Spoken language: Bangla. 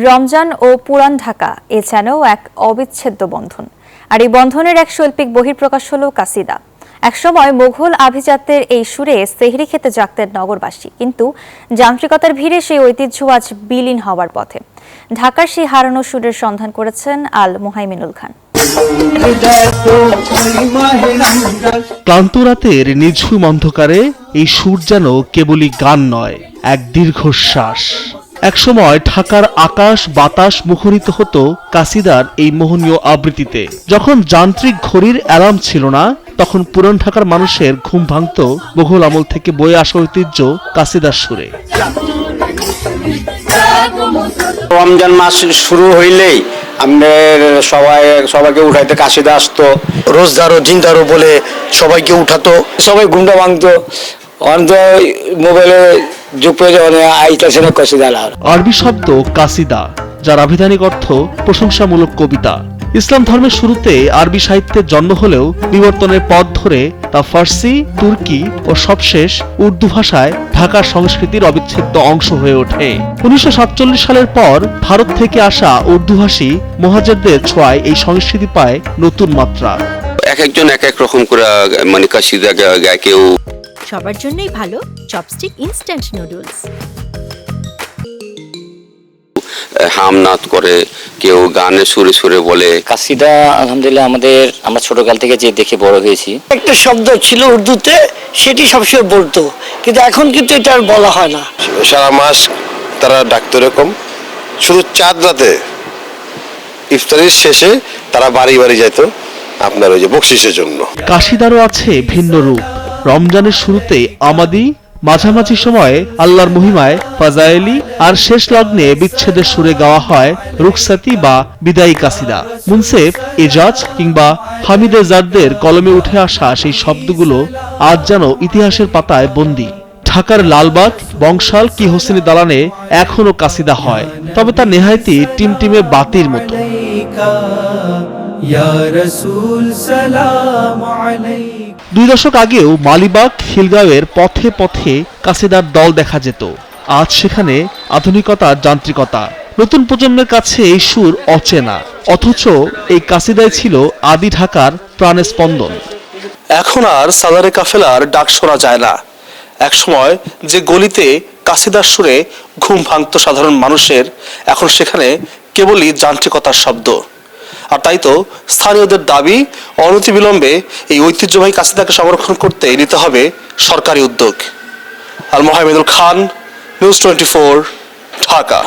রমজান ও পুরান ঢাকা এ যেন এক অবিচ্ছেদ্য বন্ধন। আর এই বন্ধনের এক শৈল্পিক বহিঃপ্রকাশ হলো কাসিদা। একসময় মোঘল আভিজাত্যের এই সুরে সেহরি খেতে জাগতেন নগরবাসী, কিন্তু যান্ত্রিকতার ভিড়ে সেই ঐতিহ্য আজ বিলীন হওয়ার পথে। ঢাকার সেই হারানো সুরের সন্ধান করেছেন আল মুহাইমিনুল খান। ক্লান্ত রাতের নিঝুম অন্ধকারে এই সুর যেন কেবলই গান নয়, এক দীর্ঘশ্বাস। একসময় ঢাকার আকাশ বাতাস মুখরিত হতো কাসিদার এই মোহনীয় আবৃত্তিতে। যখন যান্ত্রিক ঘড়ির অ্যালার্ম ছিল না, তখন পুরান ঢাকার মানুষের ঘুম ভাঙত মোঘল আমল থেকে বয়ে আসা ঐতিহ্য কাসিদার সুরে। রমজান মাস শুরু হইলেই আমাদের সবাইকে উঠাইতে কাশিদা আসতো। রোজদারও জিন্দারও বলে সবাইকে উঠাতো, সবাই ঘুমটা ভাঙতো। মোবাইলে যুগ পেয়ে আইতাছে না কাশিদা। আরবি শব্দ কাসিদা, যার আভিধানিক অর্থ প্রশংসামূলক কবিতা। ইসলাম ধর্মের শুরুতে আরবি সাহিত্যের জন্ম হলেও বিবর্তনের পথ ধরে তা ফার্সি, তুর্কি ও সবশেষ উর্দু ভাষায় ঢাকার সংস্কৃতির অবিচ্ছেদ্য অংশ হয়ে ওঠে। 1947 সালের পর ভারত থেকে আসা উর্দুভাষী মুহাজিরদের ছোঁয়ায় এই সংস্কৃতি পায় নতুন মাত্রা। এক একজন এক এক রকম করে মানে কাসিদা গায়। কেউ সবার জন্যই ভালো চপস্টিক ইনস্ট্যান্ট নুডলস। হামনাত করে, কেউ গানে সুরে সুরে বলে। কাসিদা আলহামদুলিল্লাহ আমরা ছোটকাল থেকে যে দেখে বড় হয়েছি। একটা শব্দ ছিল উর্দুতে, সেটি সবসময় বলতো, কিন্তু এখন কিন্তু এটা আর বলা হয় না। সারা মাস তারা ডাকতো এরকম, শুধু চাঁদ রাতে ইফতারির শেষে তারা বাড়ি বাড়ি যেত আপনার ওই যে বকশিসের জন্য। কাসিদারও আছে ভিন্ন রূপ। রমজানের শুরুতে আমাদি, মাঝামাঝি সময়ে আল্লাহর মহিমায় ফাজাইলি, আর শেষ লগ্নে বিচ্ছেদের সুরে গাওয়া হয় রুখসাতি বা বিদায়ী কাসিদা। মুনসেফ, এজাজ কিংবা হামিদে জারদের কলমে উঠে আসা সেই শব্দগুলো আজ যেন ইতিহাসের পাতায় বন্দী। ঢাকার লালবাগ, বংশাল কি হোসেনি দালানে এখনো কাসিদা হয়, তবে তা নেহায়েতি টিমটিমে বাতির মতো। দুই দশক আগেও মালিবাগ, খিলগাঁওয়ের পথে পথে কাসিদার দল দেখা যেত। আজ সেখানে আধুনিকতার যান্ত্রিকতা। নতুন প্রজন্মের কাছে এই সুর অচেনা, অথচ এই কাসিদায় ছিল আদি ঢাকার প্রাণের স্পন্দন। এখন আর সালারে কাফেলার ডাক শোনা যায় না। একসময় যে গলিতে কাসিদার সুরে ঘুম ভাঙত সাধারণ মানুষের, এখন সেখানে কেবলই যান্ত্রিকতার শব্দ। আর তাই তো স্থানীয়দের দাবি, অনতিবিলম্বে এই ঐতিহ্যবাহী কাসিদাকে সংরক্ষণ করতে নিতে হবে সরকারি উদ্যোগ। আল মুহাইমিনুল খান, নিউজ 24, ঢাকা।